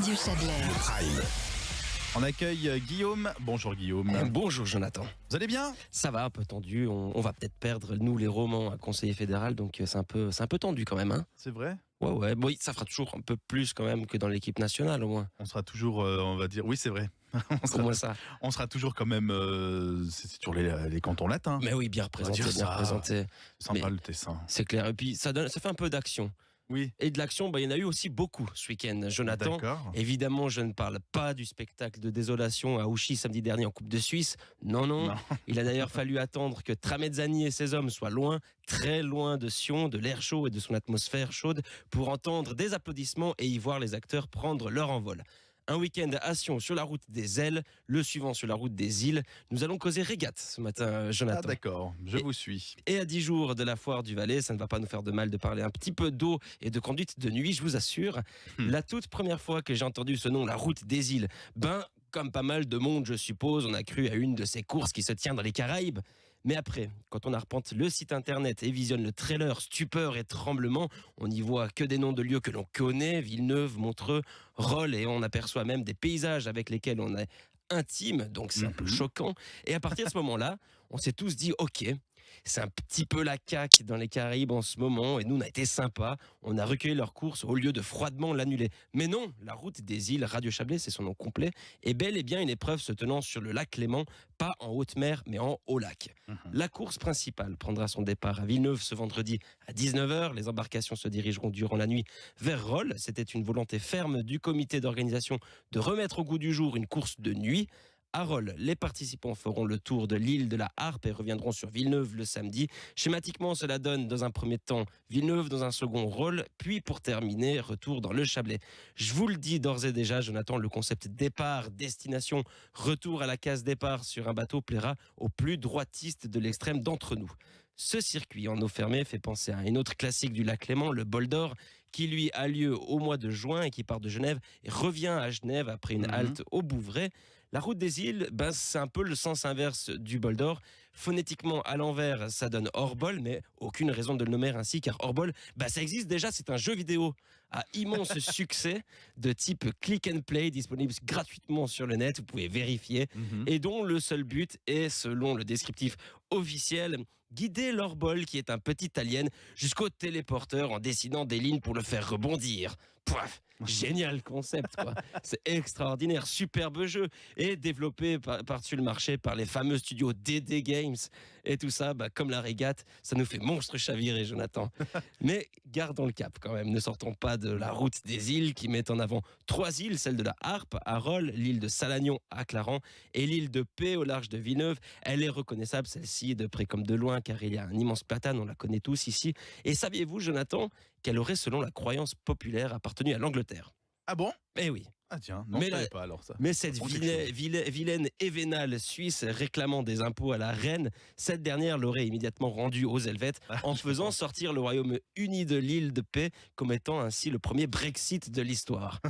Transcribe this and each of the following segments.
Radio Chablais. Prime. On accueille Guillaume. Bonjour Guillaume. Bonjour Jonathan. Vous allez bien ? Ça va, un peu tendu. On va peut-être perdre, nous les romans, un conseiller fédéral, donc c'est un peu tendu quand même. Hein. C'est vrai ? Ouais. Bon, oui, ça fera toujours un peu plus quand même que dans l'équipe nationale au moins. On sera toujours, on va dire... Oui, c'est vrai. Comment ça ? On sera toujours quand même... c'est sur les cantons latins. Mais oui, bien représenté, dire bien ça. représenté. Sympa le Tessin. C'est clair. Et puis ça fait un peu d'action. Oui. Et de l'action, il y en a eu aussi beaucoup ce week-end. Jonathan, D'accord. évidemment, je ne parle pas du spectacle de désolation à Ouchy samedi dernier en Coupe de Suisse. Non. Il a d'ailleurs fallu attendre que Tramezzani et ses hommes soient loin, très loin de Sion, de l'air chaud et de son atmosphère chaude, pour entendre des applaudissements et y voir les acteurs prendre leur envol. Un week-end à Sion sur la route des ailes, le suivant sur la route des îles. Nous allons causer régate ce matin, Jonathan. Ah d'accord, je vous suis. Et à 10 jours de la foire du Valais, ça ne va pas nous faire de mal de parler un petit peu d'eau et de conduite de nuit, je vous assure. La toute première fois que j'ai entendu ce nom, la route des îles, comme pas mal de monde, je suppose, on a cru à une de ces courses qui se tient dans les Caraïbes. Mais après, quand on arpente le site internet et visionne le trailer, stupeur et tremblement, on n'y voit que des noms de lieux que l'on connaît, Villeneuve, Montreux, Rolle, et on aperçoit même des paysages avec lesquels on est intime, donc c'est un peu choquant. Et à partir de ce moment-là, on s'est tous dit, ok, c'est un petit peu la caque dans les Caraïbes en ce moment, et nous on a été sympa, on a recueilli leur course au lieu de froidement l'annuler. Mais non, la route des îles, Radio Chablais, c'est son nom complet, est bel et bien une épreuve se tenant sur le lac Léman, pas en haute mer, mais en haut lac. La course principale prendra son départ à Villeneuve ce vendredi à 19h. Les embarcations se dirigeront durant la nuit vers Rolle. C'était une volonté ferme du comité d'organisation de remettre au goût du jour une course de nuit. À Rolle, les participants feront le tour de l'île de la Harpe et reviendront sur Villeneuve le samedi. Schématiquement, cela donne dans un premier temps Villeneuve, dans un second Rolle, puis pour terminer, retour dans le Chablais. Je vous le dis d'ores et déjà, Jonathan, le concept départ, destination, retour à la case départ sur un bateau plaira aux plus droitistes de l'extrême d'entre nous. Ce circuit en eau fermée fait penser à une autre classique du lac Léman, le Bol d'Or, qui lui a lieu au mois de juin et qui part de Genève et revient à Genève après une halte au Bouvray. La route des îles, c'est un peu le sens inverse du Bol d'Or. Phonétiquement, à l'envers, ça donne hors-bol, mais aucune raison de le nommer ainsi, car hors-bol, ça existe déjà, c'est un jeu vidéo à immense succès de type click and play, disponible gratuitement sur le net, vous pouvez vérifier, et dont le seul but est, selon le descriptif officiel, guider l'hors-bol, qui est un petit alien, jusqu'au téléporteur en dessinant des lignes pour le faire rebondir. Pouaf, génial concept, quoi. C'est extraordinaire, superbe jeu, et développé par-dessus le marché par les fameux studios DD Games, et tout ça, comme la régate, ça nous fait monstre chavirer, Jonathan. Mais gardons le cap quand même, ne sortons pas de la route des îles, qui met en avant 3 îles, celle de la Harpe à Rolle, l'île de Salagnon à Clarens, et l'île de Paix au large de Villeneuve. Elle est reconnaissable, celle-ci, de près comme de loin, car il y a un immense platane, on la connaît tous ici. Et saviez-vous, Jonathan, qu'elle aurait, selon la croyance populaire, appartenu à l'Angleterre ? Ah bon ? Eh oui. Ah tiens, non, je ne savais pas alors ça. Mais cette vilaine et vénale Suisse réclamant des impôts à la reine, cette dernière l'aurait immédiatement rendue aux Helvètes en faisant sortir le Royaume-Uni de l'île de Paix, comme étant ainsi le premier Brexit de l'histoire.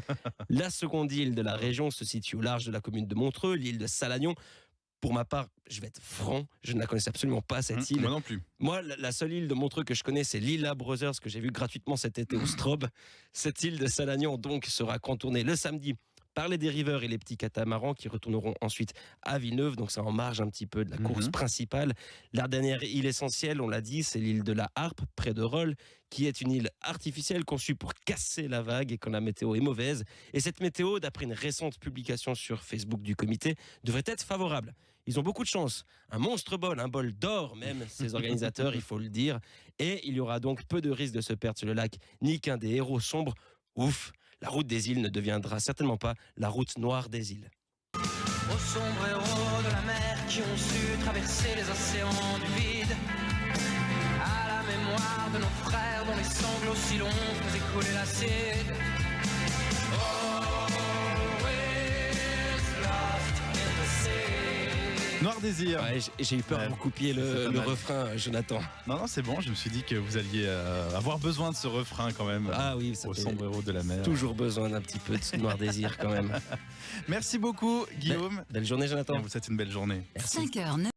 La seconde île de la région se situe au large de la commune de Montreux, l'île de Salagnon. Pour ma part, je vais être franc, je ne la connaissais absolument pas, cette île. Moi non plus. Moi, la seule île de Montreux que je connais, c'est Lilla Brothers, que j'ai vu gratuitement cet été au Strobe. Cette île de Salagnon, donc, sera contournée le samedi par les dériveurs et les petits catamarans qui retourneront ensuite à Villeneuve, donc c'est en marge un petit peu de la course principale. La dernière île essentielle, on l'a dit, c'est l'île de la Harpe, près de Rolle, qui est une île artificielle conçue pour casser la vague et quand la météo est mauvaise. Et cette météo, d'après une récente publication sur Facebook du comité, devrait être favorable. Ils ont beaucoup de chance. Un monstre bol, un bol d'or même, ces organisateurs, il faut le dire. Et il y aura donc peu de risque de se perdre sur le lac, ni qu'un des héros sombres. Ouf, la route des îles ne deviendra certainement pas la route noire des îles. Aux sombres héros de la mer qui ont su traverser les océans du vide, à la mémoire de nos frères dont les sanglots si longs faisaient couler l'acide. Noir Désir. Ouais, j'ai eu peur de vous coupiez le refrain, Jonathan. Non, c'est bon, je me suis dit que vous alliez avoir besoin de ce refrain quand même. Ah oui, ça au fait sombre héros de la mer. toujours besoin d'un petit peu de ce Noir Désir quand même. Merci beaucoup Guillaume. Belle journée, Jonathan. On vous souhaite une belle journée. 5h,